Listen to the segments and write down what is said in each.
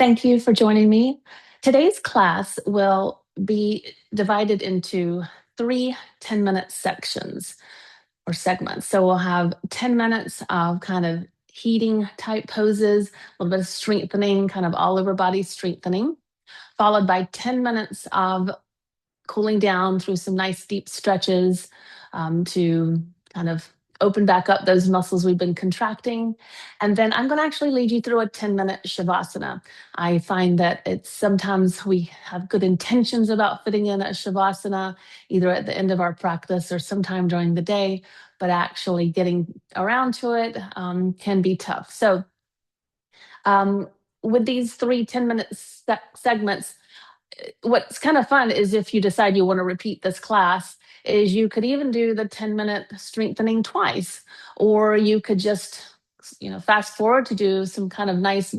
Thank you for joining me. Today's class will be divided into three 10-minute sections or segments. So we'll have 10 minutes of kind of heating type poses, a little bit of strengthening, kind of all over body strengthening, followed by 10 minutes of cooling down through some nice deep stretches to kind of open back up those muscles we've been contracting. And then I'm going to actually lead you through a 10-minute Shavasana. I find that it's sometimes we have good intentions about fitting in a Shavasana, either at the end of our practice or sometime during the day, but actually getting around to it can be tough. So with these three 10-minute segments, what's kind of fun is if you decide you want to repeat this class, is you could even do the 10-minute strengthening twice, or you could just, fast forward to do some kind of nice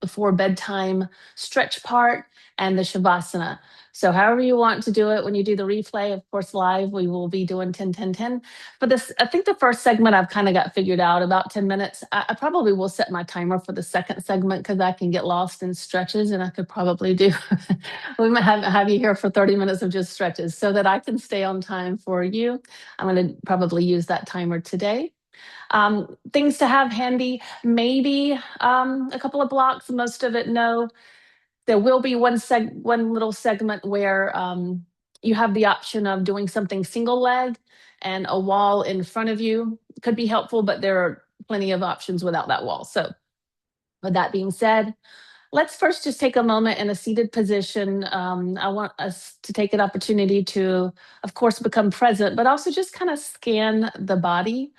before bedtime stretch part and the Shavasana. So however you want to do it, when you do the replay, of course, live, we will be doing 10, 10, 10. But this, I think the first segment I've kind of got figured out about 10 minutes. I probably will set my timer for the second segment because I can get lost in stretches, and I could probably do, we might have you here for 30 minutes of just stretches so that I can stay on time for you. I'm going to probably use that timer today. Things to have handy, maybe a couple of blocks, most of it no. There will be one little segment where you have the option of doing something single leg, and a wall in front of you could be helpful, but there are plenty of options without that wall. So with that being said, let's first just take a moment in a seated position. I want us to take an opportunity to, of course, become present, but also just kind of scan the body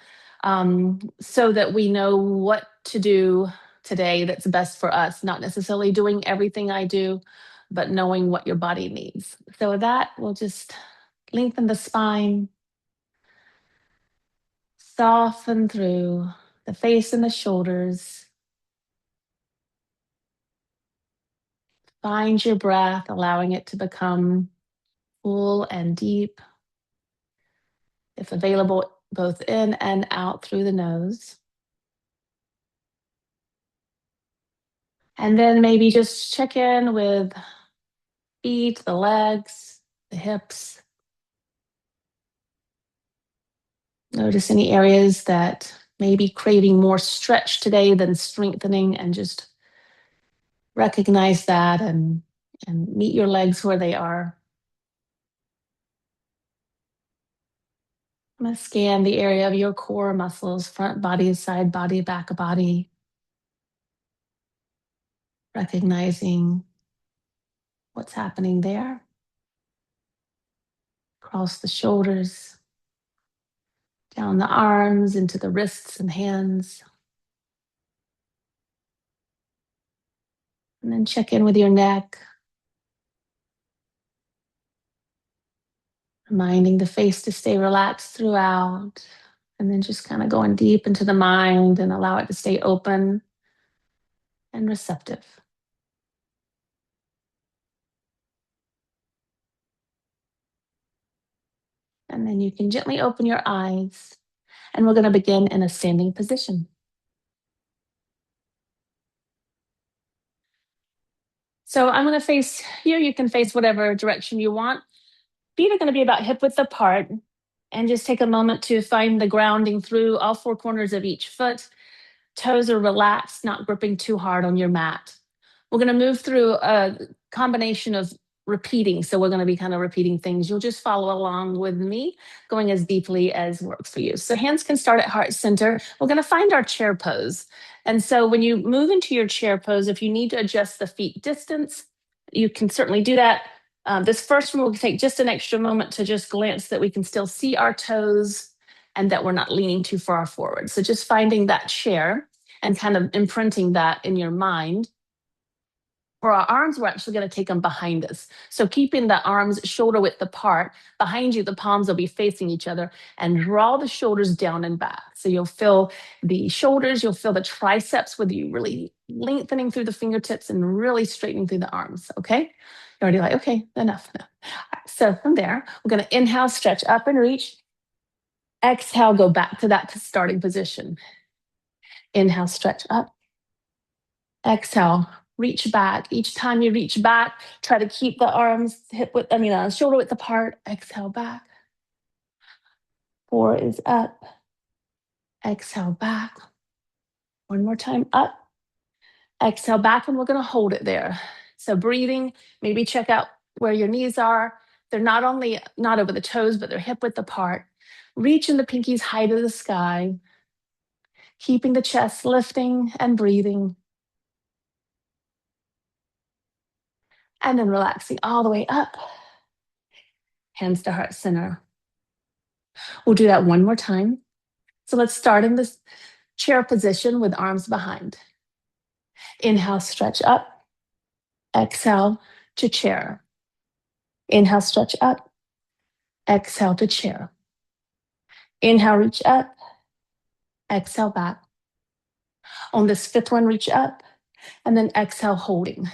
so that we know what to do today that's best for us, not necessarily doing everything I do, but knowing what your body needs. So with that, we'll just lengthen the spine, soften through the face and the shoulders. Find your breath, allowing it to become full and deep, if available, both in and out through the nose. And then maybe just check in with feet, the legs, the hips. Notice any areas that may be craving more stretch today than strengthening, and just recognize that and meet your legs where they are. I'm going to scan the area of your core muscles, front body, side body, back body. Recognizing what's happening there. Across the shoulders, down the arms, into the wrists and hands. And then check in with your neck. Reminding the face to stay relaxed throughout. And then just kind of going deep into the mind and allow it to stay open and receptive. And then you can gently open your eyes, and we're going to begin in a standing position. So I'm going to face you. You can face whatever direction you want. Feet are going to be about hip width apart, and just take a moment to find the grounding through all four corners of each foot. Toes are relaxed, not gripping too hard on your mat. We're going to move through a combination of repeating. So we're going to be kind of repeating things. You'll just follow along with me, going as deeply as works for you. So hands can start at heart center. We're going to find our chair pose. And so when you move into your chair pose, if you need to adjust the feet distance, you can certainly do that. This first one will take just an extra moment to just glance that we can still see our toes and that we're not leaning too far forward. So just finding that chair and kind of imprinting that in your mind. For our arms, we're actually going to take them behind us. So keeping the arms shoulder width apart, behind you, the palms will be facing each other, and draw the shoulders down and back. So you'll feel the shoulders, you'll feel the triceps with you really lengthening through the fingertips and really straightening through the arms, okay? You're already like, okay, enough. All right, so from there, we're going to inhale, stretch up and reach. Exhale, go back to that starting position. Inhale, stretch up. Exhale, reach back. Each time you reach back, try to keep the arms shoulder width apart. Exhale back. 4 is up. Exhale back. One more time up. Exhale back, and we're going to hold it there. So breathing, maybe check out where your knees are. They're not only not over the toes, but they're hip width apart. Reaching the pinkies high to the sky. Keeping the chest lifting and breathing. And then relaxing all the way up. Hands to heart center. We'll do that one more time. So let's start in this chair position with arms behind. Inhale, stretch up. Exhale to chair. Inhale, stretch up. Exhale to chair. Inhale, reach up. Exhale back. On this fifth one, reach up. And then exhale, holding.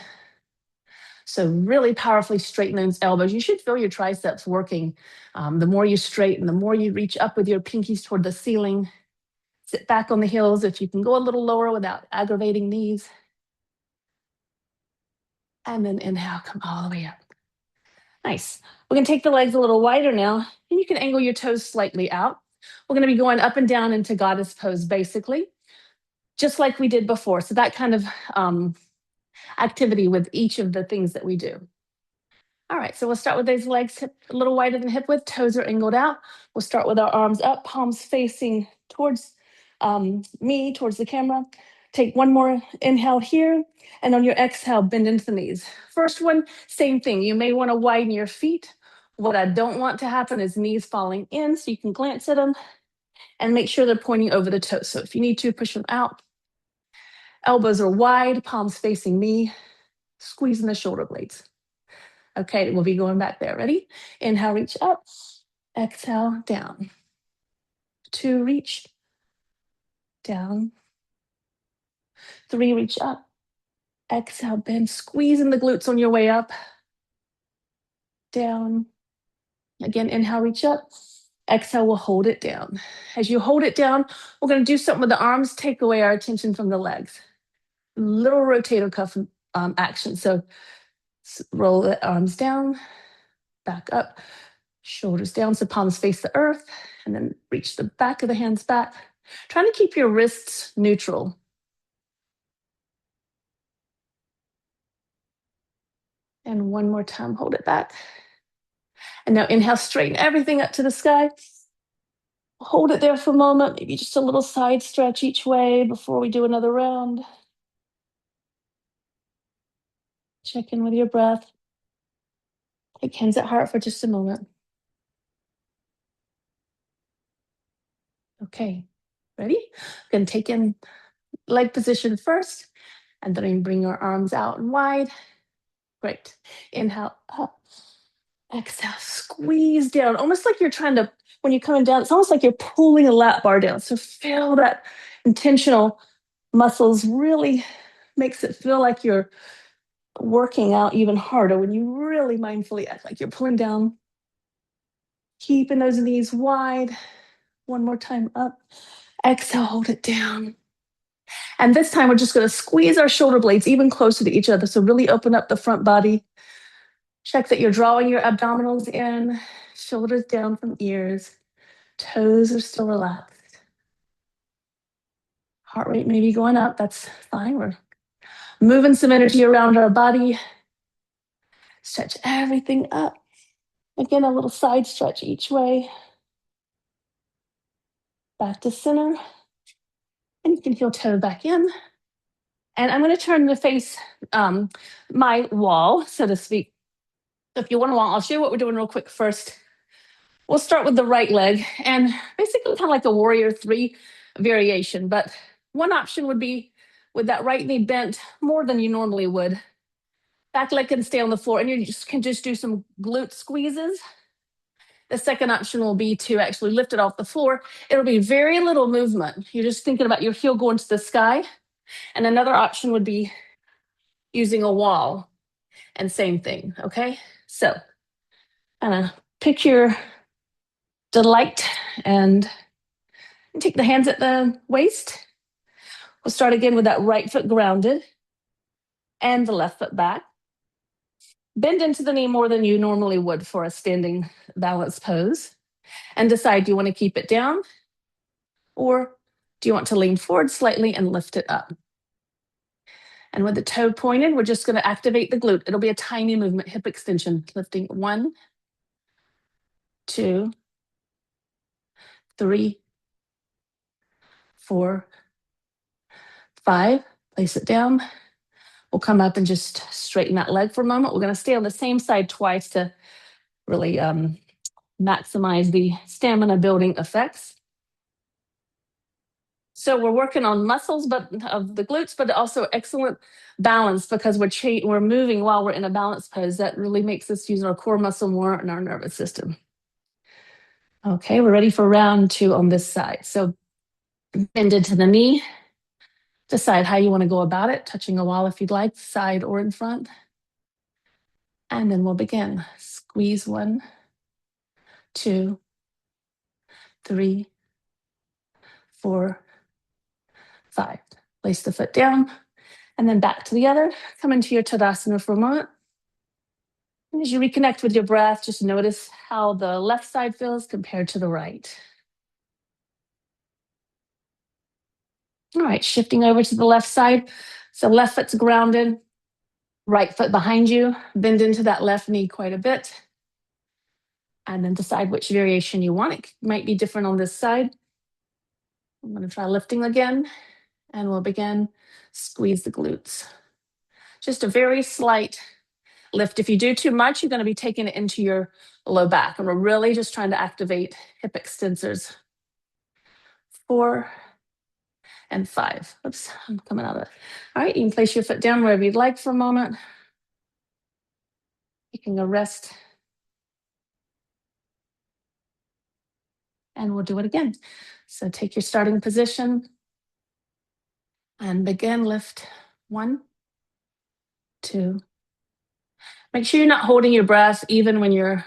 So really powerfully straighten those elbows. You should feel your triceps working. The more you straighten, the more you reach up with your pinkies toward the ceiling. Sit back on the heels if you can go a little lower without aggravating knees. And then inhale, come all the way up. Nice. We're going to take the legs a little wider now, and you can angle your toes slightly out. We're going to be going up and down into goddess pose, basically, just like we did before. So that kind of activity with each of the things that we do. All right, so we'll start with those legs a little wider than hip width. Toes are angled out. We'll start with our arms up, palms facing towards me, towards the camera. Take one more inhale here, and on your exhale, bend into the knees. First one, same thing. You may want to widen your feet. What I don't want to happen is knees falling in, so you can glance at them and make sure they're pointing over the toes. So if you need to, push them out. Elbows are wide, palms facing me, squeezing the shoulder blades. Okay, we'll be going back there. Ready? Inhale, reach up. Exhale, down. 2, reach. Down. 3, reach up. Exhale, bend, squeezing the glutes on your way up. Down. Again, inhale, reach up. Exhale, we'll hold it down. As you hold it down, we're going to do something with the arms, take away our attention from the legs. Little rotator cuff action. So roll the arms down, back up, shoulders down, so palms face the earth, and then reach the back of the hands back. Trying to keep your wrists neutral. And one more time, hold it back. And now inhale, straighten everything up to the sky. Hold it there for a moment, maybe just a little side stretch each way before we do another round. Check in with your breath. Take hands at heart for just a moment. Okay, ready? Going to take in leg position first, and then bring our arms out and wide. Great. Inhale, up. Exhale, squeeze down. Almost like you're trying to, when you're coming down, it's almost like you're pulling a lat bar down. So feel that intentional muscles really makes it feel like you're working out even harder when you really mindfully act like you're pulling down. Keeping those knees wide. One more time up. Exhale, hold it down. And this time we're just going to squeeze our shoulder blades even closer to each other. So really open up the front body. Check that you're drawing your abdominals in, shoulders down from ears. Toes are still relaxed. Heart rate may be going up. That's fine. We're moving some energy around our body. Stretch everything up. Again, a little side stretch each way. Back to center. And you can heel toe back in. And I'm going to turn to face my wall, so to speak. If you want to, I'll show you what we're doing real quick first. We'll start with the right leg, and basically kind of like a warrior 3 variation. But one option would be with that right knee bent more than you normally would. Back leg can stay on the floor, and you can just do some glute squeezes. The second option will be to actually lift it off the floor. It'll be very little movement. You're just thinking about your heel going to the sky. And another option would be using a wall, and same thing, okay? So, pick your delight and take the hands at the waist. We'll start again with that right foot grounded. and the left foot back. Bend into the knee more than you normally would for a standing balance pose, and decide, do you want to keep it down, or do you want to lean forward slightly and lift it up? And with the toe pointed, we're just going to activate the glute. It'll be a tiny movement, hip extension, lifting 1, 2, 3, 4, 5. Place it down. We'll come up and just straighten that leg for a moment. We're going to stay on the same side twice to really maximize the stamina building effects. So we're working on muscles of the glutes, but also excellent balance, because we're moving while we're in a balance pose. That really makes us use our core muscle more and our nervous system. Okay, we're ready for round 2 on this side. So bend into the knee. Decide how you want to go about it, touching a wall if you'd like, side or in front. And then we'll begin. Squeeze 1, 2, 3, 4, 5. Place the foot down, and then back to the other. Come into your Tadasana for a moment. And as you reconnect with your breath, just notice how the left side feels compared to the right. All right, shifting over to the left side. So left foot's grounded, right foot behind you. Bend into that left knee quite a bit. And then decide which variation you want. It might be different on this side. I'm going to try lifting again, and we'll begin. Squeeze the glutes. Just a very slight lift. If you do too much, you're going to be taking it into your low back. And we're really just trying to activate hip extensors. 4 and 5. Oops, I'm coming out of it. All right, you can place your foot down wherever you'd like for a moment. Taking a rest. And we'll do it again. So take your starting position and begin. Lift 1, 2. Make sure you're not holding your breath even when you're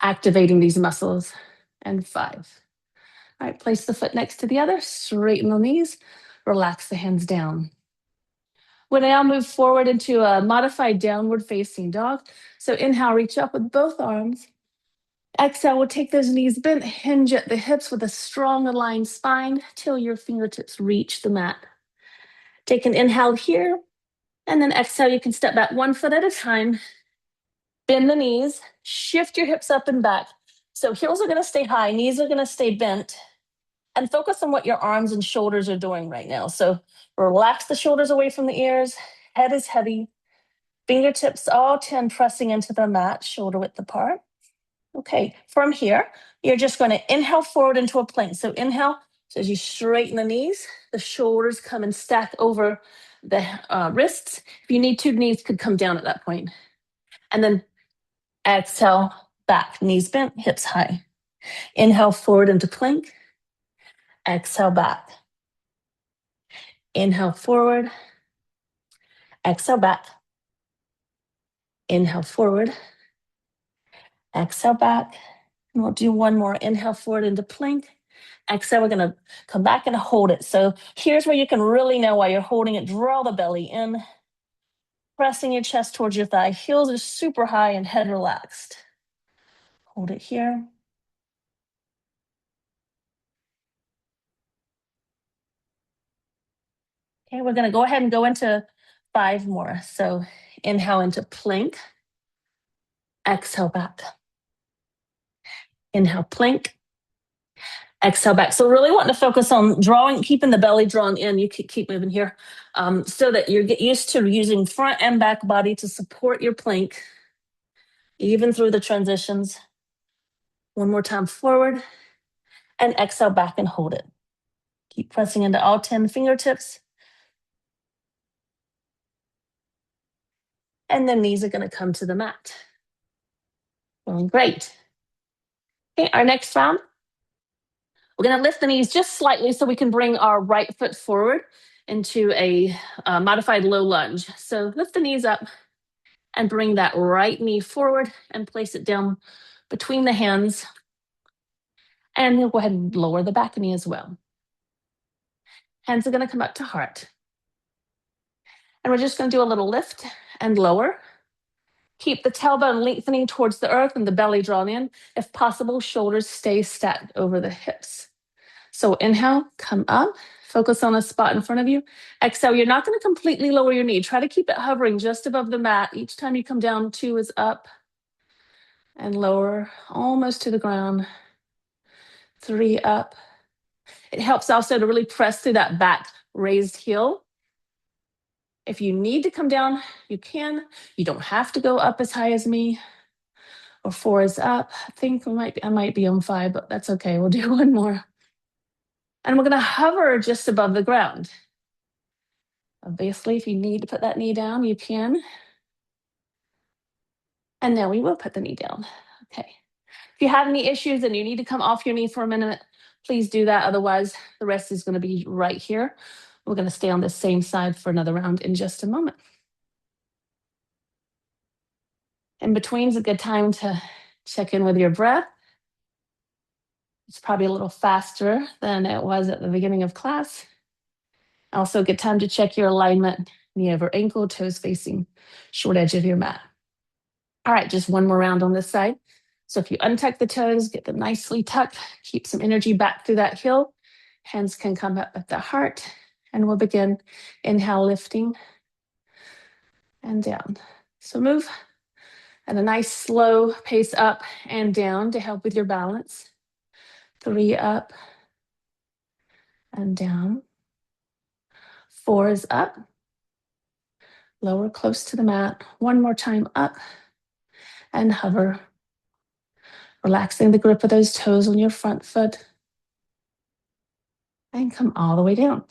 activating these muscles. And 5. All right, place the foot next to the other, straighten the knees, relax the hands down. We'll now move forward into a modified downward facing dog. So inhale, reach up with both arms. Exhale, we'll take those knees bent, hinge at the hips with a strong aligned spine till your fingertips reach the mat. Take an inhale here, and then exhale, you can step back 1 foot at a time. Bend the knees, shift your hips up and back. So heels are going to stay high, knees are going to stay bent. And focus on what your arms and shoulders are doing right now. So relax the shoulders away from the ears, head is heavy, fingertips all 10 pressing into the mat, shoulder width apart. Okay, from here, you're just going to inhale forward into a plank. So inhale, so as you straighten the knees, the shoulders come and stack over the wrists. If you need to, knees could come down at that point. And then exhale, back, knees bent, hips high. Inhale forward into plank. Exhale back. Inhale forward. Exhale back. Inhale forward. Exhale back. And we'll do one more. Inhale forward into plank. Exhale, we're going to come back and hold it. So here's where you can really know while you're holding it. Draw the belly in. Pressing your chest towards your thigh. Heels are super high and head relaxed. Hold it here. Okay, we're going to go ahead and go into 5 more. So inhale into plank. Exhale back. Inhale plank. Exhale back. So really wanting to focus on keeping the belly drawn in. You keep moving here so that you get used to using front and back body to support your plank, even through the transitions. One more time forward and exhale back and hold it. Keep pressing into all 10 fingertips. And then knees are going to come to the mat. Going great. Okay, our next round. We're going to lift the knees just slightly so we can bring our right foot forward into a modified low lunge. So lift the knees up and bring that right knee forward and place it down between the hands. And we'll go ahead and lower the back knee as well. Hands are going to come up to heart. And we're just going to do a little lift and lower. Keep the tailbone lengthening towards the earth and the belly drawn in. If possible, shoulders stay stacked over the hips. So inhale, come up, focus on a spot in front of you. Exhale, you're not going to completely lower your knee. Try to keep it hovering just above the mat. Each time you come down, 2 is up and lower, almost to the ground. 3 up. It helps also to really press through that back raised heel. If you need to come down, you can. You don't have to go up as high as me. Or 4 is up. I think I might be on 5, but that's okay. We'll do one more. And we're going to hover just above the ground. Obviously, if you need to put that knee down, you can. And now we will put the knee down. Okay. If you have any issues and you need to come off your knee for a minute, please do that. Otherwise, the rest is going to be right here. We're going to stay on the same side for another round in just a moment. In between is a good time to check in with your breath. It's probably a little faster than it was at the beginning of class. Also a good time to check your alignment, knee over ankle, toes facing short edge of your mat. All right, just one more round on this side. So if you untuck the toes, get them nicely tucked, keep some energy back through that heel. Hands can come up at the heart, and we'll begin. Inhale, lifting and down. So move at a nice slow pace up and down to help with your balance. 3 up and down. 4 is up. Lower close to the mat. One more time up and hover. Relaxing the grip of those toes on your front foot. And come all the way down.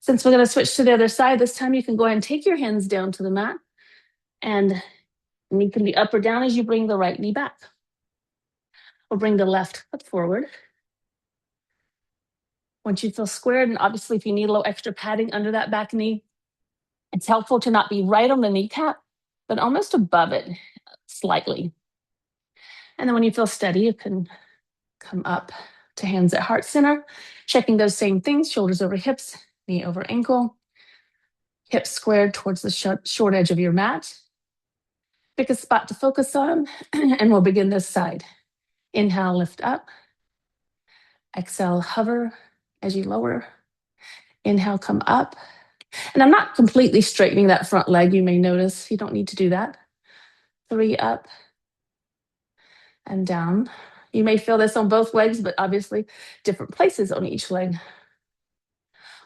Since we're going to switch to the other side, this time you can go ahead and take your hands down to the mat. And knee can be up or down as you bring the right knee back. We'll bring the left foot forward. Once you feel squared, and obviously if you need a little extra padding under that back knee, it's helpful to not be right on the kneecap, but almost above it slightly. And then when you feel steady, you can come up to hands at heart center, checking those same things, shoulders over hips, knee over ankle, hips squared towards the short edge of your mat. Pick a spot to focus on, and we'll begin this side. Inhale, lift up. Exhale, hover as you lower. Inhale, come up. And I'm not completely straightening that front leg, you may notice. You don't need to do that. 3 up and down. You may feel this on both legs, but obviously different places on each leg.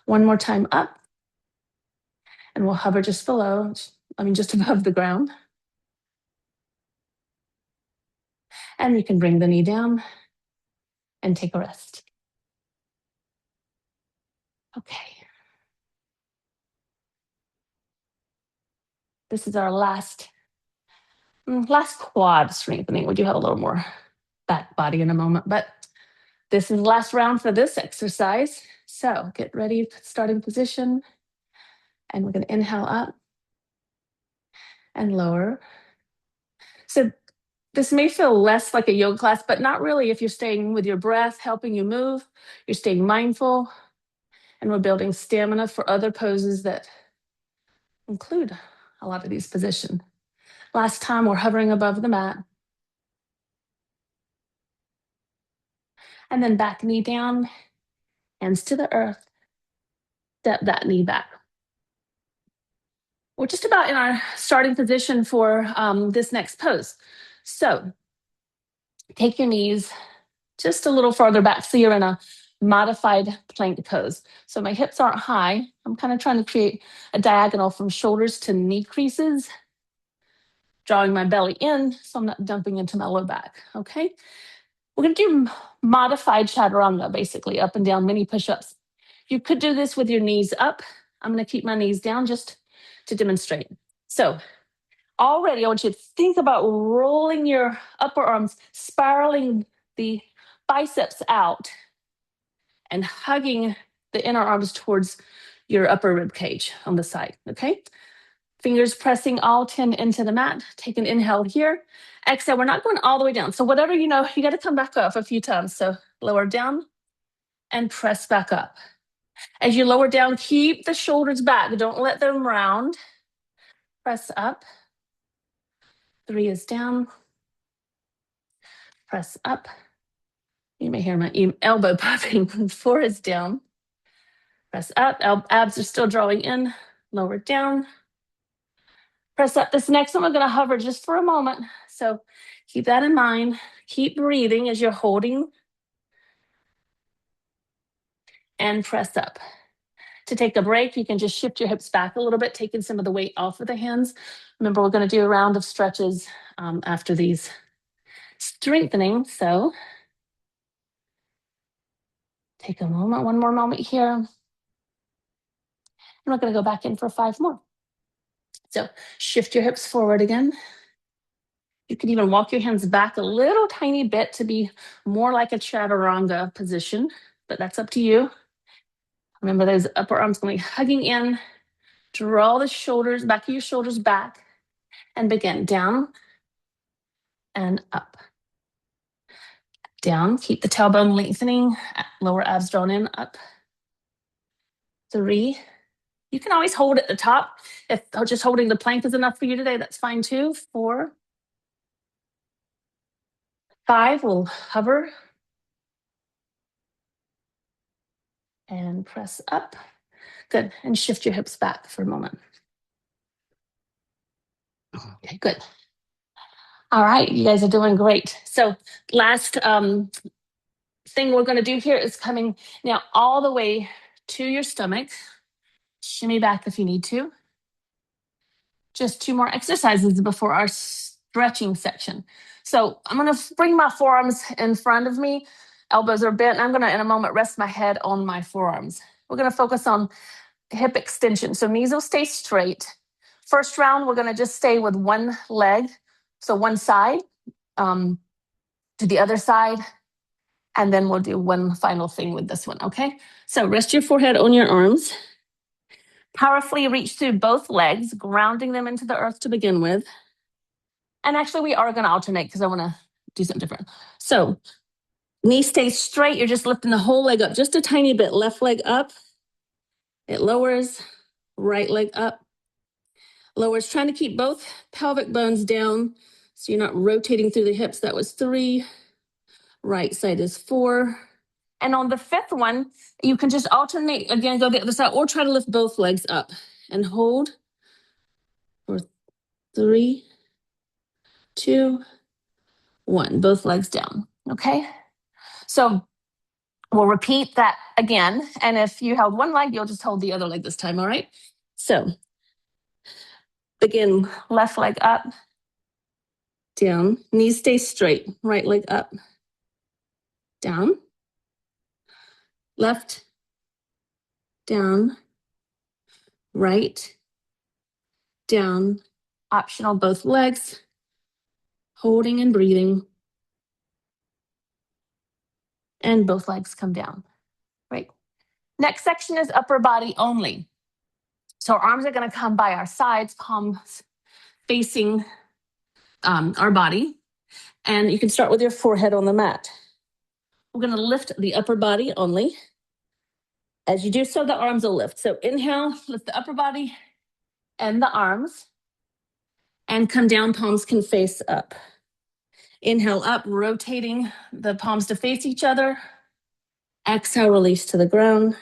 One more time up. And we'll hover just below, just above the ground. And you can bring the knee down and take a rest. Okay. This is our last quad strengthening. We do have a little more back body in a moment, but this is the last round for this exercise. So get ready, starting position. And we're going to inhale up and lower. So this may feel less like a yoga class, but not really if you're staying with your breath, helping you move. You're staying mindful, and we're building stamina for other poses that include a lot of these positions. Last time, we're hovering above the mat. And then back knee down, hands to the earth. Step that knee back. We're just about in our starting position for this next pose. So take your knees just a little farther back so you're in a modified plank pose. So my hips aren't high. I'm kind of trying to create a diagonal from shoulders to knee creases, drawing my belly in so I'm not dumping into my low back, okay? We're going to do modified chaturanga, basically, up and down, mini push-ups. You could do this with your knees up. I'm going to keep my knees down just to demonstrate. So already I want you to think about rolling your upper arms, spiraling the biceps out and hugging the inner arms towards your upper rib cage on the side, okay? Fingers pressing all 10 into the mat. Take an inhale here. Exhale, we're not going all the way down. So whatever you know, you got to come back up a few times. So lower down and press back up. As you lower down, keep the shoulders back. Don't let them round. Press up. 3 is down. Press up. You may hear my elbow popping. 4 is down. Press up. Abs are still drawing in. Lower down. Press up. This next one, we're going to hover just for a moment. So keep that in mind. Keep breathing as you're holding. And press up. To take a break, you can just shift your hips back a little bit, taking some of the weight off of the hands. Remember, we're going to do a round of stretches after these strengthening. So take a moment, one more moment here. And we're going to go back in for 5 more. So shift your hips forward again. You can even walk your hands back a little tiny bit to be more like a chaturanga position, but that's up to you. Remember, those upper arms going to be hugging in. Draw the shoulders, back of your shoulders back, and begin down and up. Down, keep the tailbone lengthening, lower abs drawn in, up. 3. You can always hold at the top. If just holding the plank is enough for you today, that's fine too. 4. 5, we'll hover. And press up. Good, and shift your hips back for a moment. Okay, good. All right, you guys are doing great. So last thing we're gonna do here is coming now all the way to your stomach. Shimmy back if you need to. Just 2 more exercises before our stretching section. So I'm gonna bring my forearms in front of me. Elbows are bent. I'm gonna, in a moment, rest my head on my forearms. We're gonna focus on hip extension. So knees will stay straight. First round, we're gonna just stay with one leg. So one side to the other side. And then we'll do one final thing with this one, okay? So rest your forehead on your arms. Powerfully reach through both legs, grounding them into the earth to begin with. And actually, we are gonna alternate because I wanna do something different. So knee stays straight. You're just lifting the whole leg up just a tiny bit. Left leg up. It lowers. Right leg up. Lowers. Trying to keep both pelvic bones down so you're not rotating through the hips. That was 3. Right side is 4. And on the 5th one, you can just alternate again, go the other side, or try to lift both legs up and hold for 3, 2, 1. Both legs down. Okay. So we'll repeat that again. And if you held one leg, you'll just hold the other leg this time. All right. So begin left leg up, down, knees stay straight, right leg up, down, left, down, right, down, optional both legs, holding and breathing, and both legs come down. Great. Next section is upper body only. So our arms are going to come by our sides, palms facing our body. And you can start with your forehead on the mat. We're going to lift the upper body only. As you do so, the arms will lift. So inhale, lift the upper body and the arms. And come down, palms can face up. Inhale up, rotating the palms to face each other. Exhale, release to the ground.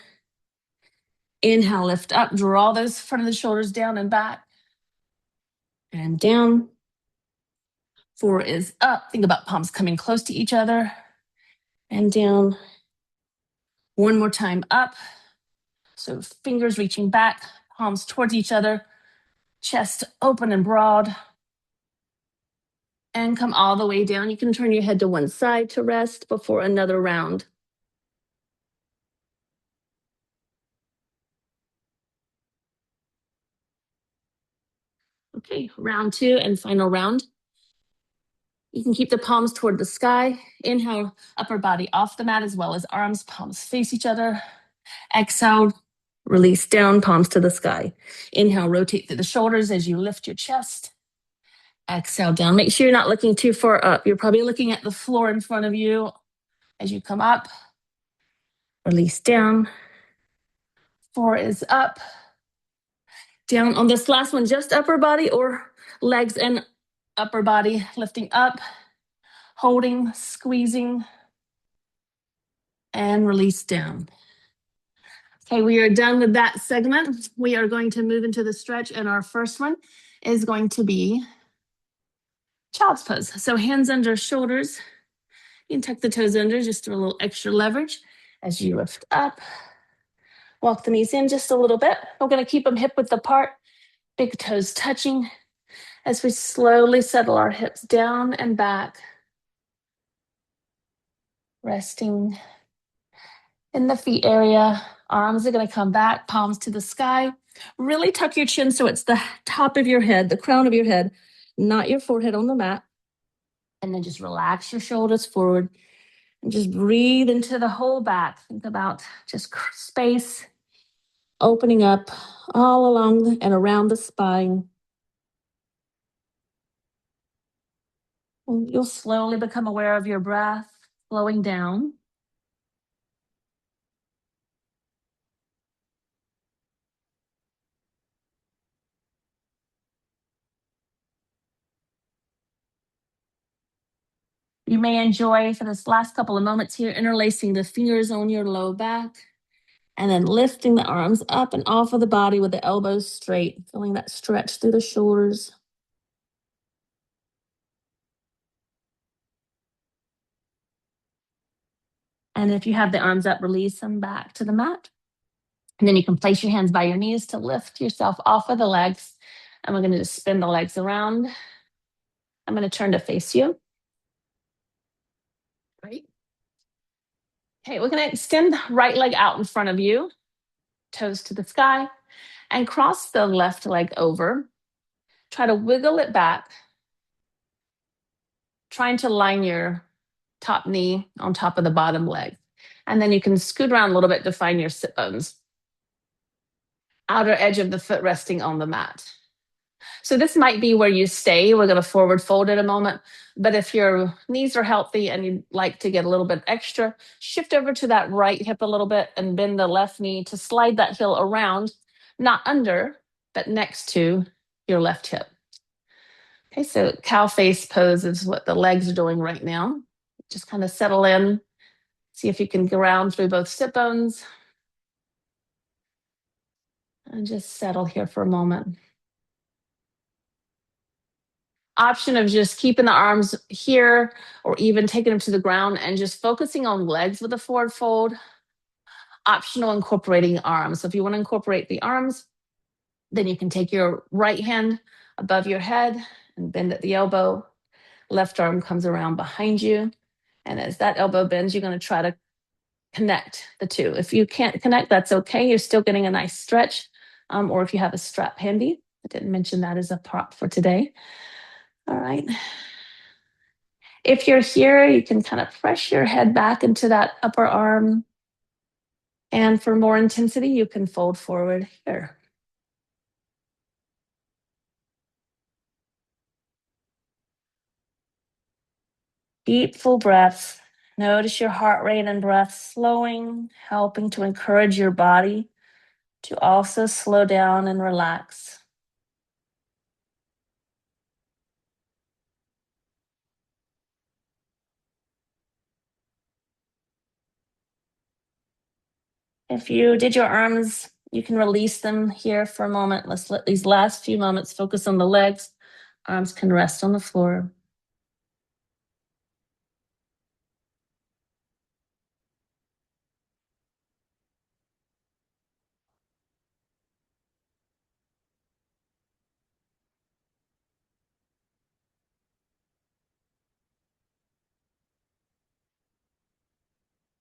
Inhale, lift up, draw those front of the shoulders down and back. And down. 4 is up. Think about palms coming close to each other. And down. One more time up. So fingers reaching back, palms towards each other. Chest open and broad. And come all the way down. You can turn your head to one side to rest before another round. Okay, round 2 and final round. You can keep the palms toward the sky. Inhale, upper body off the mat as well as arms, palms face each other. Exhale, release down, palms to the sky. Inhale, rotate through the shoulders as you lift your chest. Exhale down. Make sure you're not looking too far up. You're probably looking at the floor in front of you as you come up. Release down. 4 is up. Down on this last one, just upper body or legs and upper body, lifting up, holding, squeezing, and release down. Okay, we are done with that segment. We are going to move into the stretch, and our first one is going to be child's pose. So hands under shoulders. You can tuck the toes under, just do a little extra leverage as you lift up. Walk the knees in just a little bit. We're going to keep them hip width apart, big toes touching as we slowly settle our hips down and back. Resting in the feet area. Arms are going to come back, palms to the sky. Really tuck your chin so it's the top of your head, the crown of your head, not your forehead on the mat. And then just relax your shoulders forward and just breathe into the whole back. Think about just space opening up all along and around the spine. And you'll slowly become aware of your breath flowing down. You may enjoy, for this last couple of moments here, interlacing the fingers on your low back and then lifting the arms up and off of the body with the elbows straight, feeling that stretch through the shoulders. And if you have the arms up, release them back to the mat. And then you can place your hands by your knees to lift yourself off of the legs. And we're going to just spin the legs around. I'm going to turn to face you. Great. Okay, we're going to extend the right leg out in front of you, toes to the sky, and cross the left leg over. Try to wiggle it back, trying to line your top knee on top of the bottom leg. And then you can scoot around a little bit to find your sit bones. Outer edge of the foot resting on the mat. So this might be where you stay. We're going to forward fold in a moment. But if your knees are healthy and you'd like to get a little bit extra, shift over to that right hip a little bit and bend the left knee to slide that heel around, not under, but next to your left hip. Okay, so cow face pose is what the legs are doing right now. Just kind of settle in. See if you can ground through both sit bones. And just settle here for a moment. Option of just keeping the arms here or even taking them to the ground and just focusing on legs with a forward fold. Optional incorporating arms. So if you want to incorporate the arms, then you can take your right hand above your head and bend at the elbow. Left arm comes around behind you. And as that elbow bends, you're going to try to connect the two. If you can't connect, that's okay. You're still getting a nice stretch. Or if you have a strap handy. I didn't mention that as a prop for today. All right. If you're here, you can kind of press your head back into that upper arm. And for more intensity, you can fold forward here. Deep, full breaths. Notice your heart rate and breath slowing, helping to encourage your body to also slow down and relax. If you did your arms, you can release them here for a moment. Let's let these last few moments focus on the legs. Arms can rest on the floor.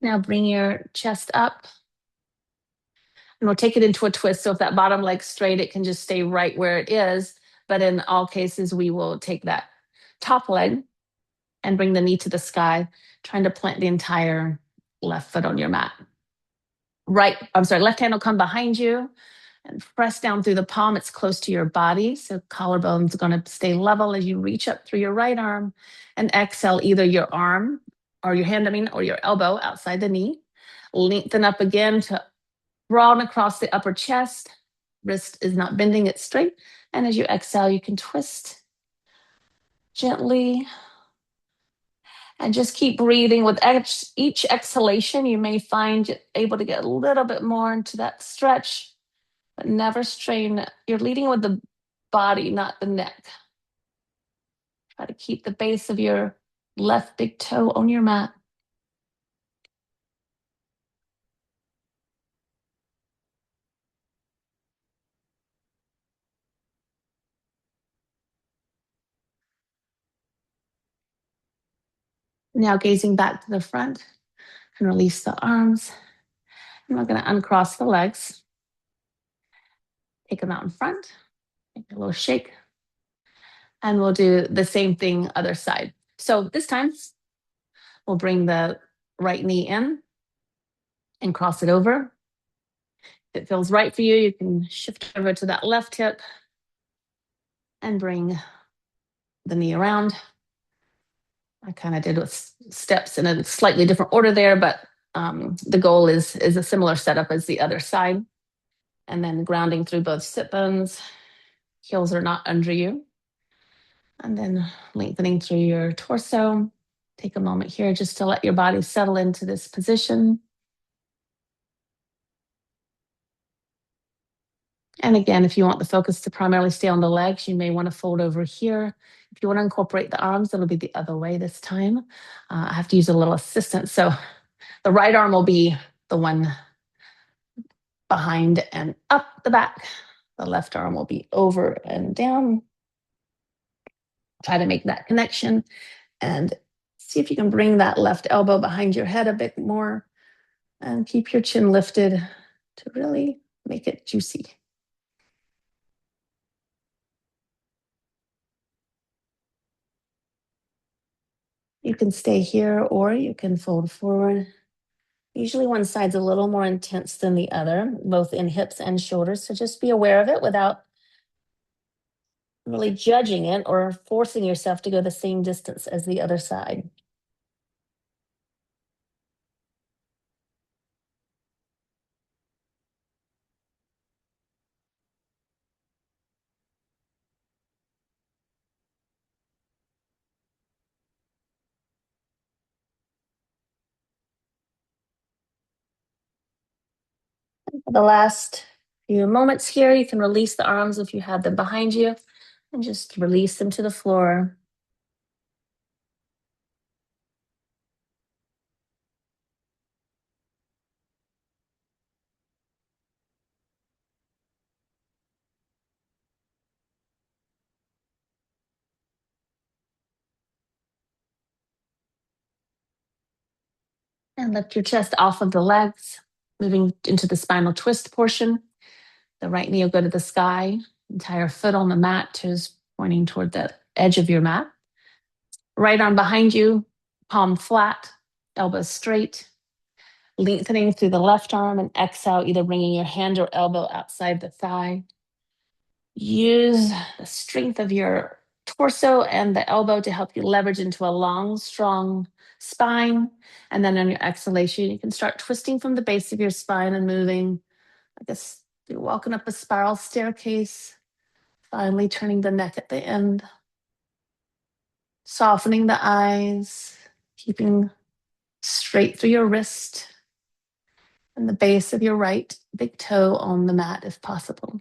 Now bring your chest up. And we'll take it into a twist. So if that bottom leg's straight, it can just stay right where it is. But in all cases, we will take that top leg and bring the knee to the sky, trying to plant the entire left foot on your mat. Left hand will come behind you and press down through the palm. It's close to your body. So collarbone's going to stay level as you reach up through your right arm and exhale either your arm or your hand, or your elbow outside the knee. Lengthen up again to broaden across the upper chest. Wrist is not bending, it's straight. And as you exhale, you can twist gently. And just keep breathing. With each exhalation, you may find you're able to get a little bit more into that stretch, but never strain. You're leading with the body, not the neck. Try to keep the base of your left big toe on your mat. Now gazing back to the front and release the arms. And we're going to uncross the legs. Take them out in front. Make a little shake. And we'll do the same thing other side. So this time, we'll bring the right knee in and cross it over. If it feels right for you, you can shift over to that left hip and bring the knee around. I kind of did with steps in a slightly different order there, but the goal is a similar setup as the other side. And then grounding through both sit bones. Heels are not under you. And then lengthening through your torso. Take a moment here just to let your body settle into this position. And again, if you want the focus to primarily stay on the legs, you may want to fold over here. If you want to incorporate the arms, it'll be the other way this time. I have to use a little assistance. So the right arm will be the one behind and up the back. The left arm will be over and down. Try to make that connection and see if you can bring that left elbow behind your head a bit more and keep your chin lifted to really make it juicy. You can stay here or you can fold forward. Usually one side's a little more intense than the other, both in hips and shoulders. So just be aware of it without really judging it or forcing yourself to go the same distance as the other side. For the last few moments here, you can release the arms if you have them behind you and just release them to the floor. And lift your chest off of the legs, moving into the spinal twist portion. The right knee will go to the sky, entire foot on the mat, toes pointing toward the edge of your mat. Right arm behind you, palm flat, elbows straight. Lengthening through the left arm and exhale, either bringing your hand or elbow outside the thigh. Use the strength of your torso and the elbow to help you leverage into a long, strong spine. And then on your exhalation, you can start twisting from the base of your spine and moving. I guess you're walking up a spiral staircase, finally turning the neck at the end, softening the eyes, keeping straight through your wrist and the base of your right big toe on the mat if possible.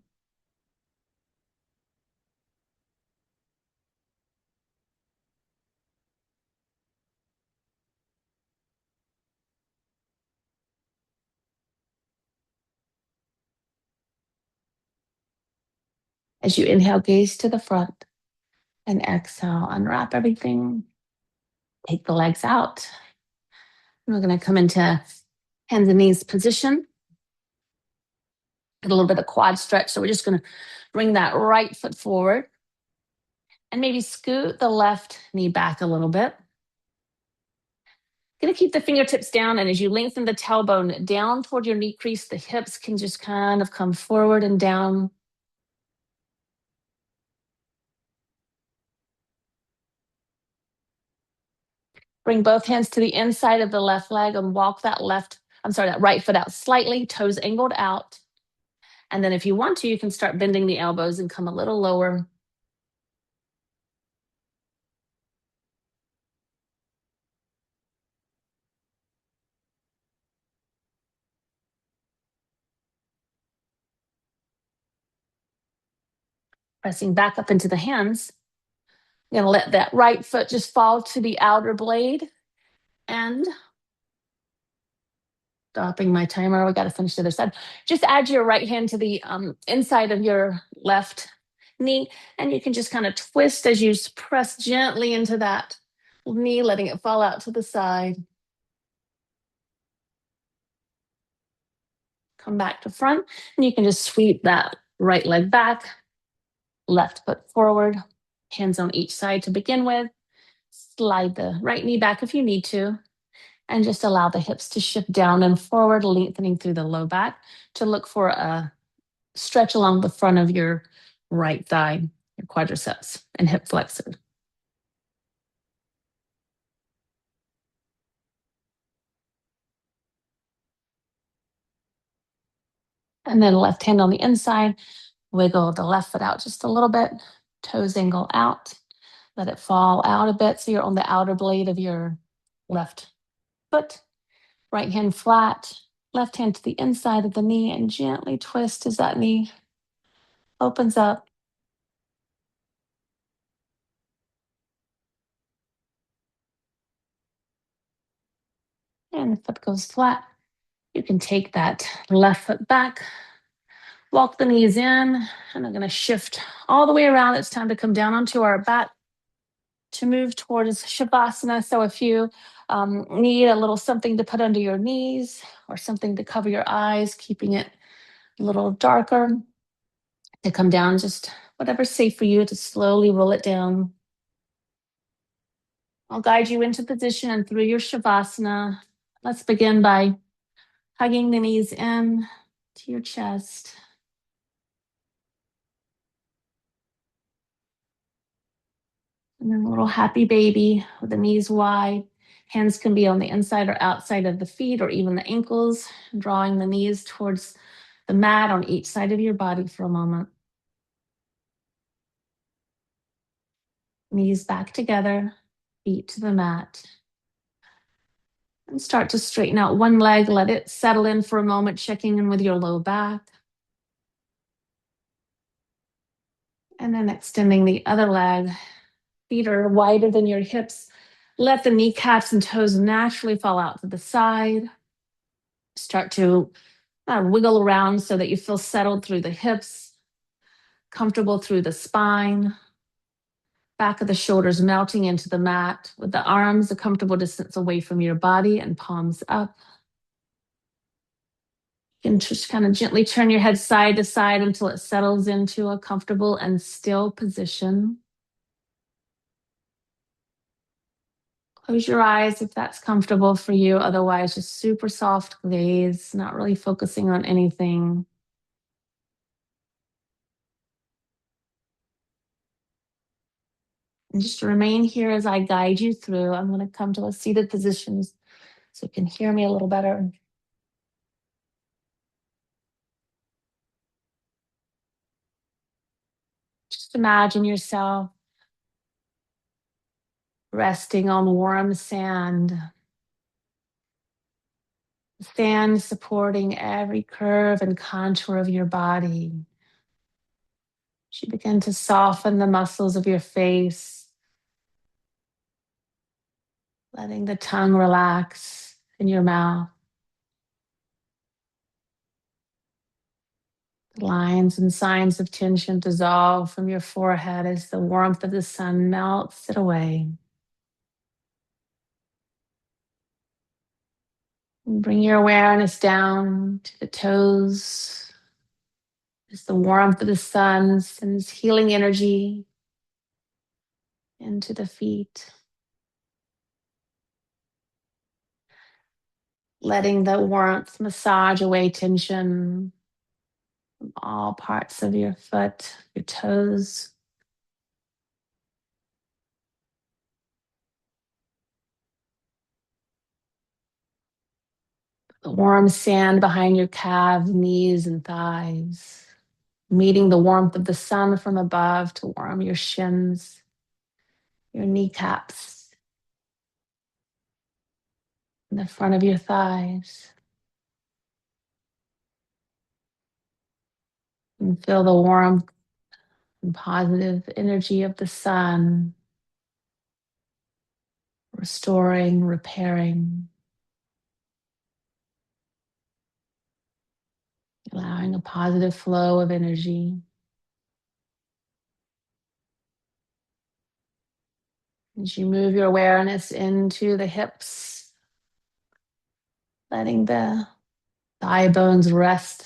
As you inhale, gaze to the front and exhale, unwrap everything. Take the legs out. And we're going to come into hands and knees position. Get a little bit of quad stretch. So we're just going to bring that right foot forward and maybe scoot the left knee back a little bit. Going to keep the fingertips down, and as you lengthen the tailbone down toward your knee crease, the hips can just kind of come forward and down. Bring both hands to the inside of the left leg and walk that left that right foot out slightly, toes angled out. And then if you want to, you can start bending the elbows and come a little lower. Pressing back up into the hands. I'm going to let that right foot just fall to the outer blade and stopping my timer. We got to finish the other side. Just add your right hand to the inside of your left knee, and you can just kind of twist as you press gently into that knee, letting it fall out to the side. Come back to front, and you can just sweep that right leg back, left foot forward, hands on each side to begin with. Slide the right knee back if you need to, and just allow the hips to shift down and forward, lengthening through the low back to look for a stretch along the front of your right thigh, your quadriceps and hip flexor. And then left hand on the inside, wiggle the left foot out just a little bit, toes angle out, let it fall out a bit so you're on the outer blade of your left foot. Right hand flat, left hand to the inside of the knee, and gently twist as that knee opens up. And the foot goes flat. You can take that left foot back, walk the knees in, and I'm going to shift all the way around. It's time to come down onto our back to move towards Savasana. So if you need a little something to put under your knees or something to cover your eyes, keeping it a little darker, to come down, just whatever's safe for you to slowly roll it down. I'll guide you into position and through your Shavasana. Let's begin by hugging the knees in to your chest. And then a little happy baby with the knees wide. Hands can be on the inside or outside of the feet or even the ankles, drawing the knees towards the mat on each side of your body for a moment. Knees back together, feet to the mat. And start to straighten out one leg, let it settle in for a moment, checking in with your low back. And then extending the other leg. Feet are wider than your hips. Let the kneecaps and toes naturally fall out to the side. Start to wiggle around so that you feel settled through the hips, comfortable through the spine, back of the shoulders melting into the mat with the arms a comfortable distance away from your body and palms up. You can just kind of gently turn your head side to side until it settles into a comfortable and still position. Close your eyes if that's comfortable for you. Otherwise, just super soft gaze, not really focusing on anything. And just remain here as I guide you through. I'm going to come to a seated position so you can hear me a little better. Just imagine yourself resting on warm sand. Sand supporting every curve and contour of your body. As you begin to soften the muscles of your face, letting the tongue relax in your mouth. Lines and signs of tension dissolve from your forehead as the warmth of the sun melts it away. And bring your awareness down to the toes as the warmth of the sun sends healing energy into the feet. Letting the warmth massage away tension from all parts of your foot, your toes. The warm sand behind your calves, knees, and thighs, meeting the warmth of the sun from above to warm your shins, your kneecaps, and the front of your thighs. And feel the warmth and positive energy of the sun, restoring, repairing, allowing a positive flow of energy. As you move your awareness into the hips, letting the thigh bones rest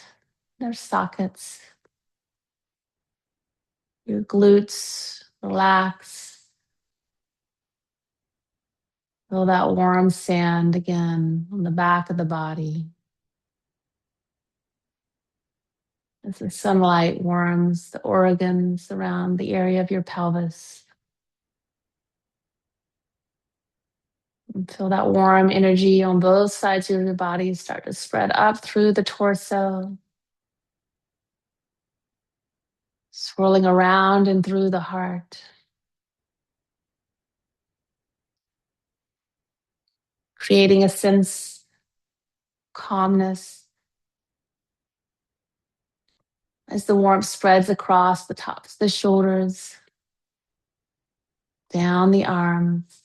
in their sockets, your glutes relax. Feel that warm sand again on the back of the body as the sunlight warms the organs around the area of your pelvis. And feel that warm energy on both sides of your body start to spread up through the torso, swirling around and through the heart, creating a sense of calmness as the warmth spreads across the tops of the shoulders, down the arms,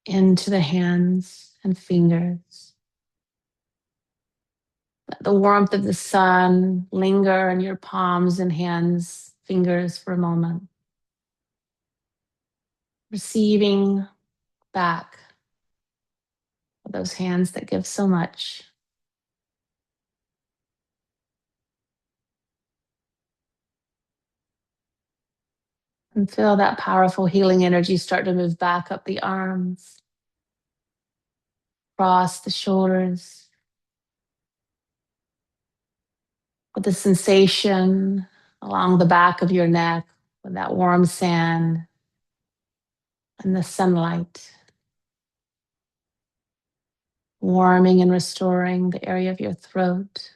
into the hands and fingers. Let the warmth of the sun linger in your palms and hands, fingers for a moment. Receiving back those hands that give so much. And feel that powerful healing energy start to move back up the arms, across the shoulders, with the sensation along the back of your neck, with that warm sand and the sunlight, warming and restoring the area of your throat.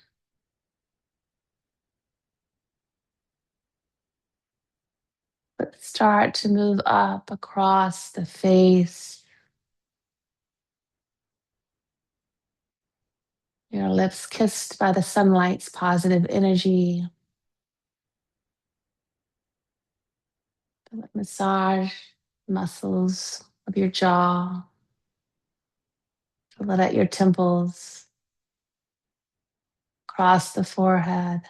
But start to move up across the face, your lips kissed by the sunlight's positive energy. Massage muscles of your jaw. Feel it at your temples, across the forehead.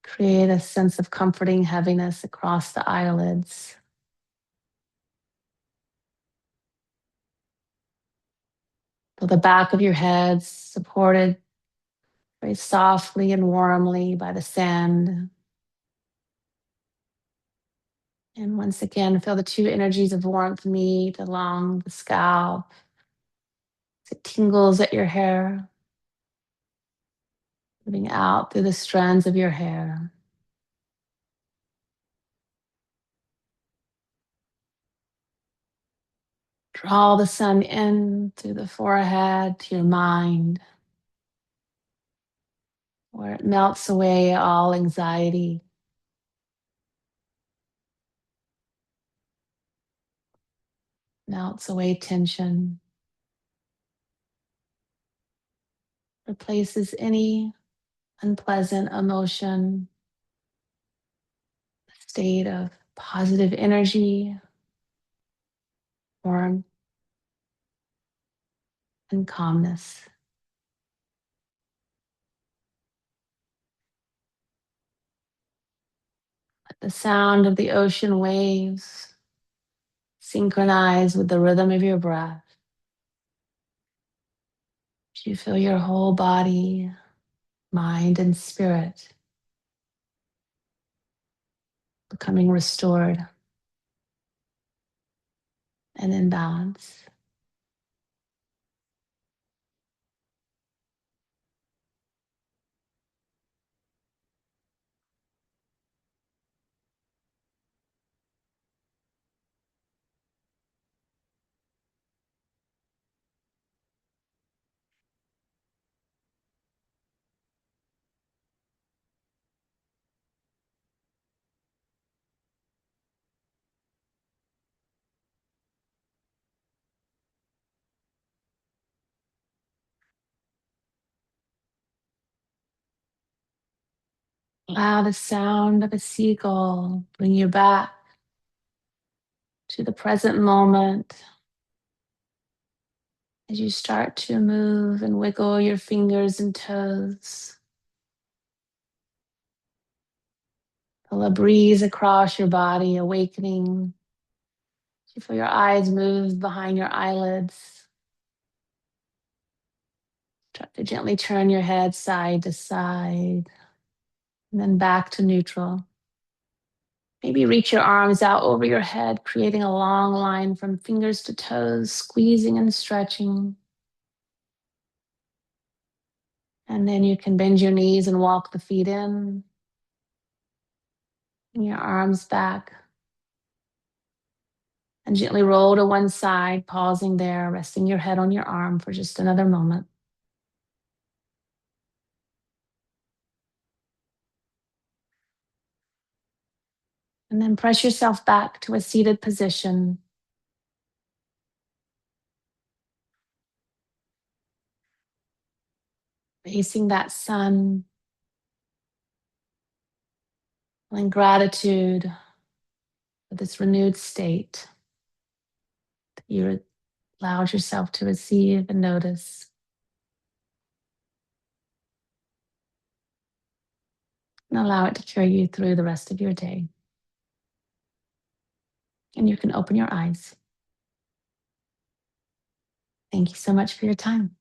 Create a sense of comforting heaviness across the eyelids. Feel the back of your head supported very softly and warmly by the sand. And once again, feel the two energies of warmth meet along the scalp. It tingles at your hair, moving out through the strands of your hair. Draw the sun in through the forehead to your mind, where it melts away all anxiety, melts away tension, replaces any unpleasant emotion, a state of positive energy, warmth, and calmness. Let the sound of the ocean waves synchronize with the rhythm of your breath. You feel your whole body, mind, and spirit becoming restored and in balance. Allow the sound of a seagull bring you back to the present moment as you start to move and wiggle your fingers and toes. Feel a breeze across your body, awakening. You feel your eyes move behind your eyelids. Start to gently turn your head side to side and then back to neutral. Maybe reach your arms out over your head, creating a long line from fingers to toes, squeezing and stretching. And then you can bend your knees and walk the feet in, and your arms back. And gently roll to one side, pausing there, resting your head on your arm for just another moment. And then press yourself back to a seated position. Facing that sun, feeling gratitude for this renewed state that you allowed yourself to receive and notice. And allow it to carry you through the rest of your day. And you can open your eyes. Thank you so much for your time.